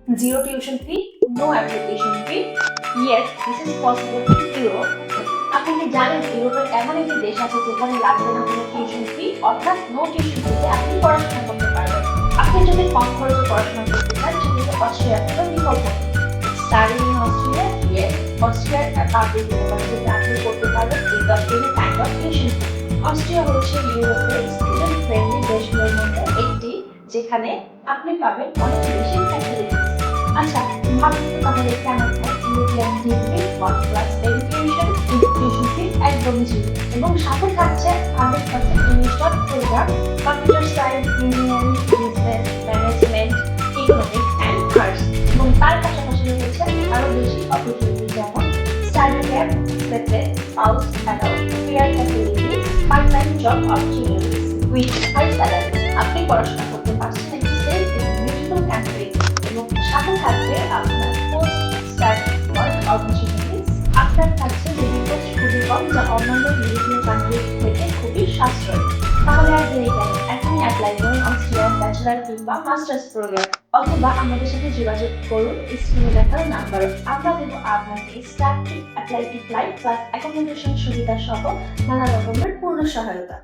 Zero tuition fee, no application fee. Yes, this is possible in Europe. আপনি কি জানেন ইউরোপের এমন একটি দেশ আছে যেখানে লাগবে না কোনো টিউশন ফি, অর্থাৎ নো টিউশন ফিতে আপনি পড়াশোনা করতে পারবেন। আপনি যদি কম খরচে পড়াশোনা করতে চান সেক্ষেত্রে অস্ট্রিয়া কোনো বিকল্প নেই। স্টাডিং ইন অস্ট্রিয়া, ইয়েস, অস্ট্রিয়ার পাবলিক ইউনিভার্সিটিতে আপনি করতে পারবেন without any kind of tuition fee. Austria হচ্ছে ইউরোপের স্টুডেন্ট ফ্রেন্ডলি দেশগুলোর মধ্যে একটি, যেখানে আপনি পাবেন অনেক বেশি ফ্যাসিলিটিস। আচ্ছা, ভাবুন তো তাহলে কেন European degree, world class education, tuition fee একদমই জিরো, এবং সাথে থাকছে 100% English program, computer science, engineering, business, management, economics and arts, এবং তার পাশাপাশি রয়েছে আরো বেশি অপরচুনিটি যেমন study camp, settle, house allowed, fair facilities, part time job opportunities with high salary. আপনি পড়াশোনা করতে পারছেন একটি সেফ এবং বিউটিফুল কান্ট্রি, এবং সাথে থাকবে আপনার পোস্ট স্টাডি ওয়ার্ক অপরচুনিটিস। আপনার কাছে লিভিং কস্ট খুবই কম, যা অন্যান্য ইউরোপিয়ান কান্ট্রি থেকে খুবই সাশ্রয়ী। তাহলে আর দেরি কেন, এখনই অ্যাপ্লাই করুন অস্ট্রিয়ান ব্যাচেলার কিংবা মাস্টার্স প্রোগ্রাম, অথবা আমাদের সাথে যোগাযোগ করুন স্ক্রিনে দেখানো নাম্বারে। আমরা দেব আপনাকে start to apply to flight plus accommodation সুবিধা সহ নানা রকমের পূর্ণ সহায়তা।